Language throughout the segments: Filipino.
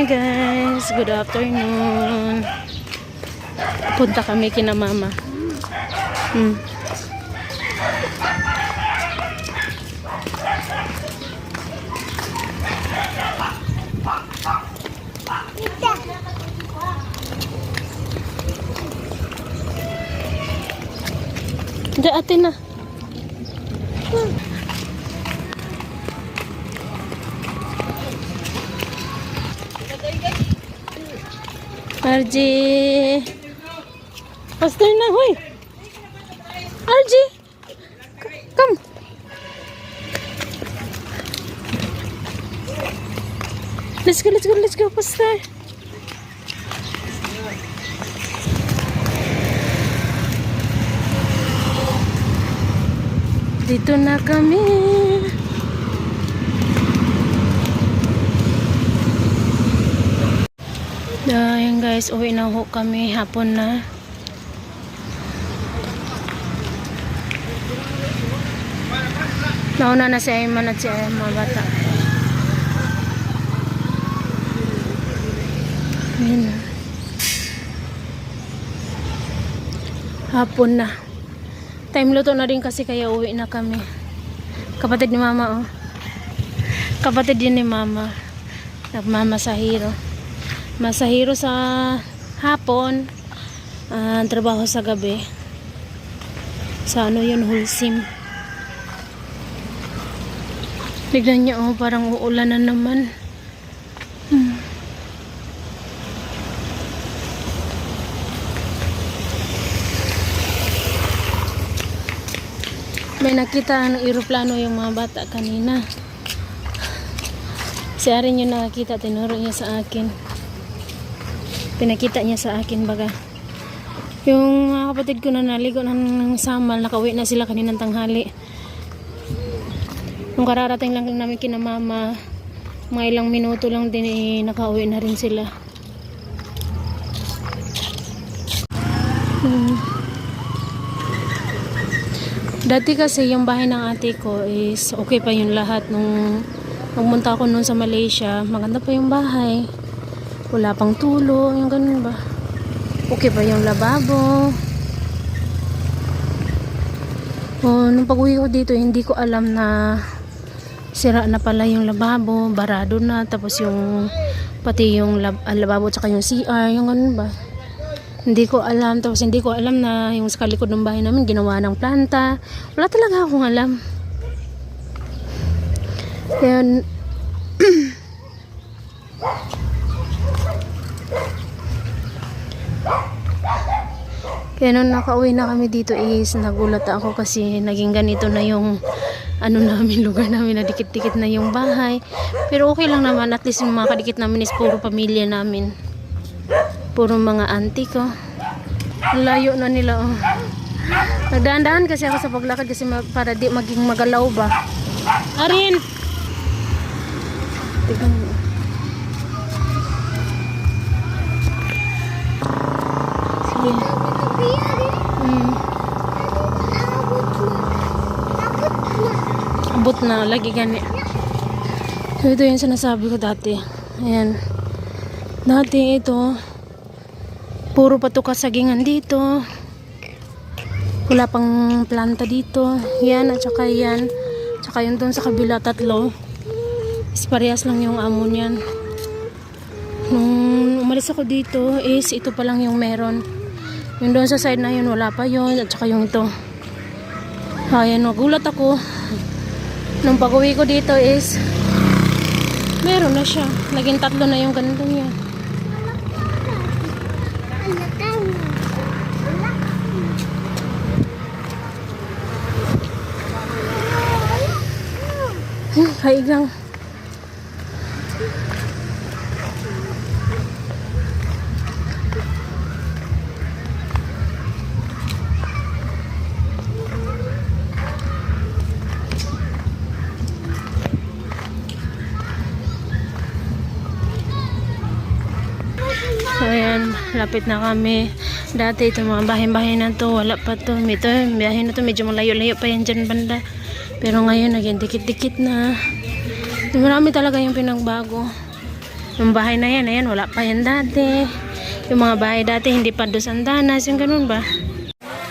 guys, good afternoon. Punta kami kina mama. Hindi, ate na. RG. Pastor na, hoy. RG. Come. Let's go, Pastor. Dito na kami. Ayan guys, uwi na ho kami. Hapon na. Nauna na si Ayman at si mga bata. Ayan. Hapon na. Time luto na rin kasi kaya uwi na kami. Kapatid ni mama, oh. Kapatid din ni mama. Nagmamasahiro. Masahiro sa hapon. Trabaho sa gabi. Sa ano yun, Hulsim. Tignan niyo, oh, parang uulan na naman. May nakita ng eroplano yung mga bata kanina. Si Arin yung nakakita, tinuro niya sa akin. Pinakita niya sa akin baga. Yung mga kapatid ko na naligo ng samal, nakauwi na sila kaninang tanghali. Nung kararating lang namin kina mama, mga ilang minuto lang din nakauwi na rin sila. Dati kasi yung bahay ng ate ko is okay pa yung lahat. Nung pumunta ako noon sa Malaysia, maganda pa yung bahay. Wala pang tulo, yung ganun ba. Okay pa yung lababo. Nung pag-uwi ko dito, hindi ko alam na sira na pala yung lababo, barado na, tapos yung pati yung lababo tsaka yung CR, yung ganun ba. Hindi ko alam, tapos hindi ko alam na yung sa kalikod ng bahay namin ginawa ng planta. Wala talaga akong alam. Kaya nung nakauwi na kami dito is nagulat ako kasi naging ganito na yung ano namin, lugar namin, na dikit-dikit na yung bahay. Pero okay lang naman, at least yung mga kadikit namin is puro pamilya namin. Puro mga auntie ko. Layo na nila, oh. Nagdaan-daan kasi ako sa paglakad kasi para di maging magalaw ba. Arin! Tignan mo. Sige. Abot na, lagi gani. So ito yung sinasabi ko dati. Ayan. Dati ito, puro pato kasagingan dito. Wala pang planta dito. Yan at saka yan. Tsaka yung doon sa kabila, tatlo. Is parehas lang yung amo niyan. Nung umalis ako dito is ito pa lang yung meron. Yung doon sa side na yun, wala pa yun. At saka yung ito. Ayan, nagulat ako. Nung pag-uwi ko dito is meron na siya. Naging tatlo na yung ganito niya. Haigang. So ayan, lapit na kami. Dati itong mga bahay-bahay na to, wala pa to. Ito, bahay na to, medyo malayo-layo pa yan dyan banda. Pero ngayon, naging dikit-dikit na. Marami talaga yung pinagbago. Yung bahay na yan, ayan, wala pa yan dati. Yung mga bahay dati, hindi pa dos andanas, yung ganun ba?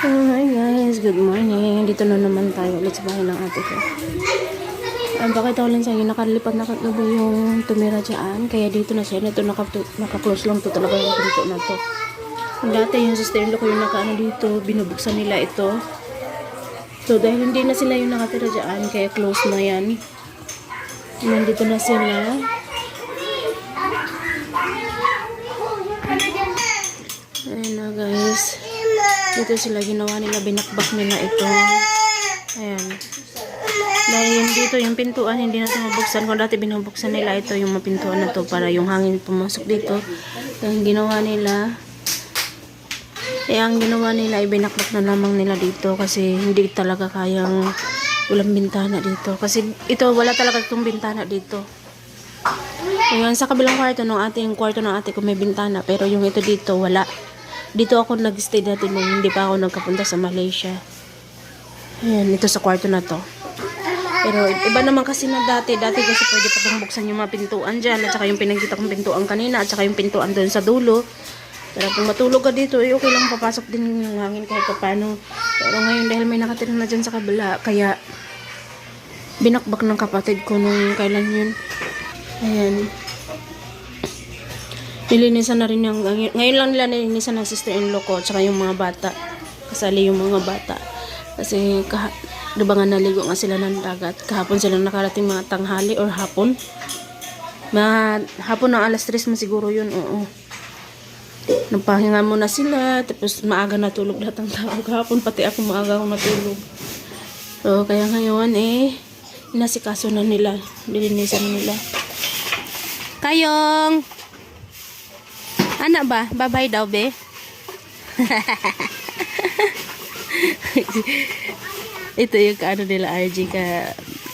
Oh, hi guys, good morning. Dito na naman tayo ulit sa bahay ng ate ko. Bakit ako lang sa'yo, nakalipat na ba yung tumira dyan? Kaya dito na siya. Ito naka-close lang to talaga yung pinto na to. Dati yung sister-in-law ko yung nakaano dito, binubuksan nila ito. So dahil hindi na sila yung nakatira dyan, kaya close na yan. Nandito na sila. Ayan na guys. Dito sila ginawa nila, binakbak nila ito. Ayan. Dahil dito yung pintuan hindi na mabuksan. Kung dati binubuksan nila ito yung mapintuan na to para yung hangin pumasok dito. Dahil ginawa nila ang ginawa nila ay binakbak na lamang nila dito kasi hindi talaga kayang walang bintana dito. Kasi ito wala talaga itong bintana dito. Ayan, sa kabilang kwarto ng kwarto ng ate ko may bintana pero yung ito dito wala. Dito ako nag-stay dati nung hindi pa ako nagkapunta sa Malaysia. Ayan, ito sa kwarto na to. Pero iba naman kasi na dati kasi pwede pa itong buksan yung mga pintuan dyan at saka yung pinagkita kong pintuan kanina at saka yung pintuan doon sa dulo. Pero kung matulog ka dito, okay lang papasok din yung hangin kahit paano. Pero ngayon dahil may nakatira na dyan sa kabila, kaya binakbak ng kapatid ko nung kailan yun. Ayan. Nilinisan na rin yung, ngayon lang nila nilinisan ng sister-in-law ko at saka yung mga bata. Kasali yung mga bata. Kasi diba nga naligo nga sila ng dagat. Kahapon sila nakarating mga tanghali or hapon. Hapon ng alas 3 siguro yun, oo. Nagpahinga muna sila, tapos maaga natulog lahat ng tao. Kahapon pati ako maaga akong natulog. So, kaya ngayon inasikaso na nila. Dilinisan nila. Kayong! Ano ba? Babay daw, be? Ito yung kaano nila RJ,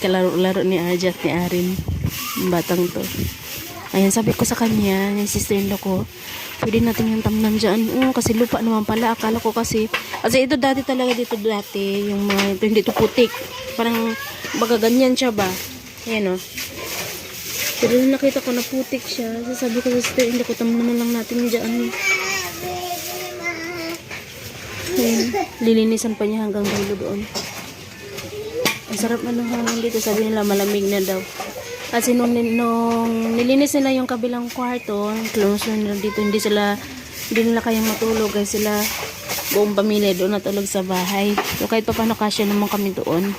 kalaro-laro ni RJ at ni Arin. Yung batang to. Ayan, sabi ko sa kanya, yung sister-in-law ko, pwede natin yung tamnan dyan. Kasi lupa naman pala. Akala ko kasi ito dati talaga dito dati. Yung mga, ito hindi ito putik. Parang baga ganyan siya ba? Ayan o. Pero nung nakita ko na putik siya, sabi ko sa sister-in-law ko, tamnan na lang natin dyan. Ayan, lilinisan pa niya hanggang dulo doon. Ang sarap na ng hangin dito. Sabi nila malamig na daw. Kasi nung nilinis nila yung kabilang kwarto, close na nila dito, hindi nila kayang matulog. Kasi sila buong pamilya doon natulog sa bahay. So kahit pa paano kasya naman kami doon.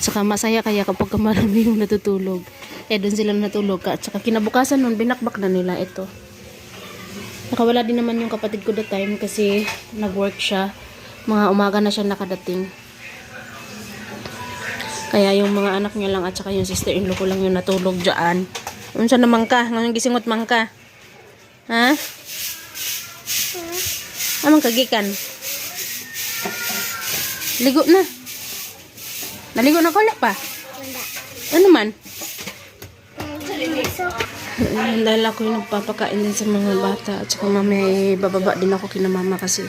Saka masaya kaya kapag marami yung natutulog. Doon sila natulog. At saka kinabukasan nun, binakbak na nila ito. Nakawala din naman yung kapatid ko that time kasi nag-work siya. Mga umaga na siya nakadating. Kaya yung mga anak niya lang at saka yung sister-in-law ko lang yung natulog dyan. Unsa naman ka? Ngayong gisingot man ka? Ha? Amang kagikan? Ligo na. Naligo na ko pa? Ano man? Dahil ako yung nagpapakain din sa mga bata at saka mamaya bababa din ako kina mama kasi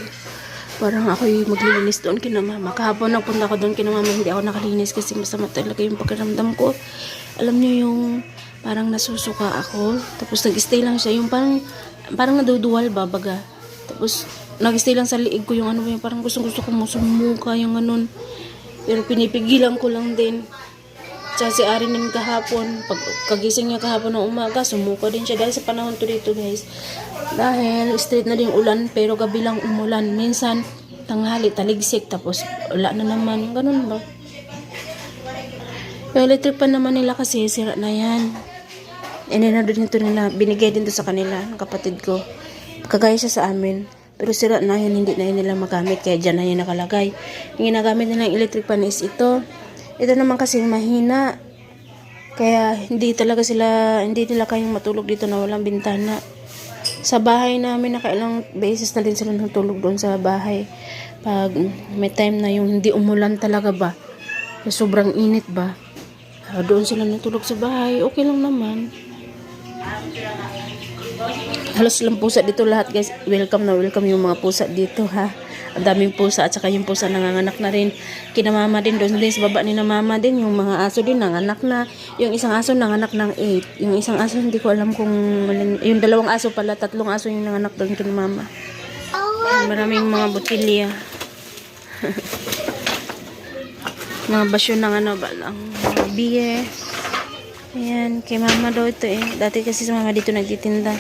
parang ako yung maglilinis doon kina mama. Kahapon nagpunta ako doon kina mama, hindi ako nakalinis kasi masama talaga yung pakiramdam ko. Alam niyo yung parang nasusuka ako. Tapos nag-stay lang siya yung parang naduduwal ba baga. Tapos nag-stay lang sa liig ko yung ano yung parang gusto ko sumuka yung ganun. Pero pinipigilan ko lang din. Tsaka si Arin din kahapon, pag kagising niya kahapon ng umaga, sumuka din siya dahil sa panahon to dito guys. Dahil straight na din ulan, pero gabi lang umulan. Minsan, tanghali, taligsik, tapos wala na naman. Ganun ba? Yung electric pan naman nila kasi, sira na yan. Na doon ito nila, binigay din to sa kanila, ng kapatid ko. Kagaya siya sa amin. Pero sira na yan, hindi na yun nila magamit, kaya dyan na yun nakalagay. Yung ginagamit nilang electric pan is ito. Ito naman kasi mahina. Kaya hindi nila kayang matulog dito na walang bintana. Sa bahay namin, nakailang beses na din sila natulog doon sa bahay. Pag may time na yung hindi umulan talaga ba. Sobrang init ba. Doon sila natulog sa bahay. Okay lang naman. Halos lang pusa dito lahat guys. Welcome na welcome yung mga pusa dito ha. Ang daming pusa at saka yung pusa nanganganak na rin. Kina mama din doon din sa baba ni na mama din. Yung mga aso din nanganak na. Yung isang aso nanganak ng 8. Yung isang aso hindi ko alam kung yung dalawang aso pala, 3 aso yung nanganak doon kina mama. Maraming mga botilya. Mga basyo ng ano ba lang, mga beer. Ayan, kay mama daw ito eh. Dati kasi sa mama dito nagtitinda.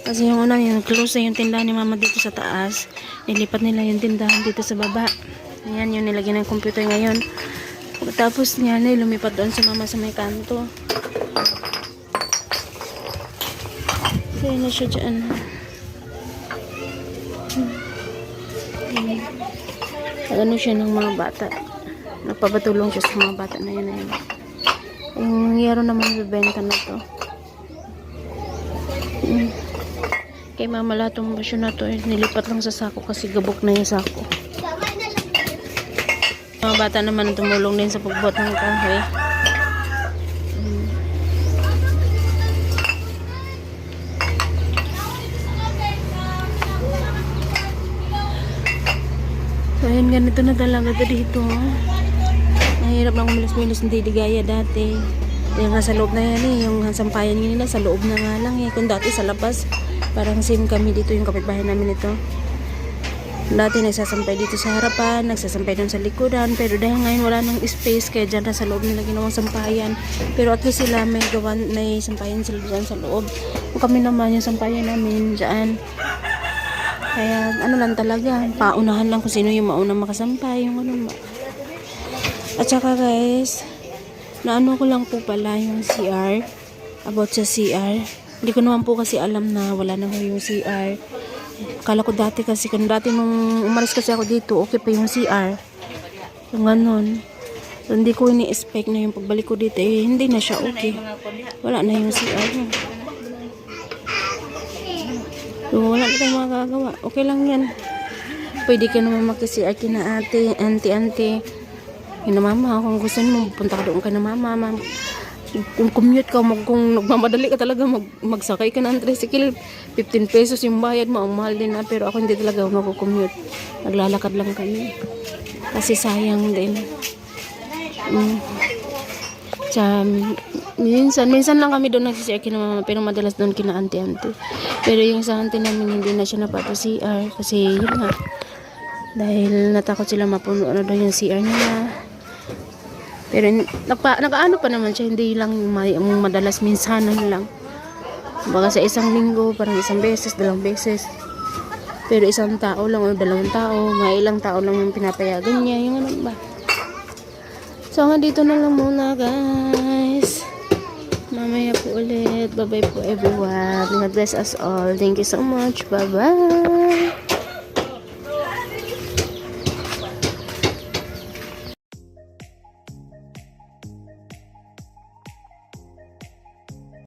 Kasi yung una, yung close na yung tindahan ni mama dito sa taas. Nilipat nila yung tindahan dito sa baba. Ayan, yung nilagyan ng computer ngayon. Tapos niya, lumipat doon si mama sa may kanto. So, yun na siya dyan. Ano siya ng mga bata. Nagpapatulong siya sa mga bata na yun na yun. Yung yero naman bibenta na to. Kay mama lahat ng basyo na to nilipat lang sa sako kasi gabok na yung sako. Mga bata naman tumulong din sa pagbuhat ng kahoy. So, ayan, ganito na talaga ito dito. Mahirap lang umilis-milis, hindi digaya dati. Yung nasa loob na yan eh, yung sampayan nila sa loob na nga lang eh. Kung dati sa labas, parang same kami dito, yung kapitbahay namin ito. Dati nagsasampay dito sa harapan, nagsasampay doon sa likuran, pero dahil ngayon wala nang space, kaya dyan na sa loob nila ginawang sampayan. Pero at least sila may sampayan sila dyan sa loob. Kung kami naman yung sampayan namin dyan. Kaya ano lang talaga, paunahan lang kung sino yung maunang makasampay, yung ano. At saka guys, naano ko lang po pala yung CR, about sa CR. Hindi ko naman po kasi alam na wala na yung CR. Akala ko dati kasi, kung dati nung umalis kasi ako dito, okay pa yung CR. Yung ganun. So, hindi ko ini-expect na yung pagbalik ko dito, eh, hindi na siya okay. Wala na yung CR. So, wala na tayong magagawa. Okay lang yan. Pwede ka naman makisi-CR kina ate, auntie. Kina mama, kung gusto mo, punta ka doon ka na mama. Kung commute ka, kung nagmamadali ka talaga, magsakay ka ng tricycle, 15 pesos yung bayad mo, ang mahal din na. Pero ako hindi talaga mag-commute. Naglalakad lang kami. Kasi sayang din. Minsan lang kami doon nagsisiyar kina mama, pero madalas doon kina auntie. Pero yung sa auntie namin, hindi na siya napapa-CR. Kasi yun nga, dahil natakot sila mapuno na doon yung CR nila. Pero nakaano pa naman siya, hindi lang yung madalas, minsanan lang. Baka sa isang linggo, parang isang beses, 2 beses. Pero isang tao lang o 2 tao, may ilang tao lang yung pinapayagan niya, yung ano ba. So hanggang dito na lang muna guys. Mamaya po ulit. Bye bye po everyone. God bless us all. Thank you so much. Bye bye.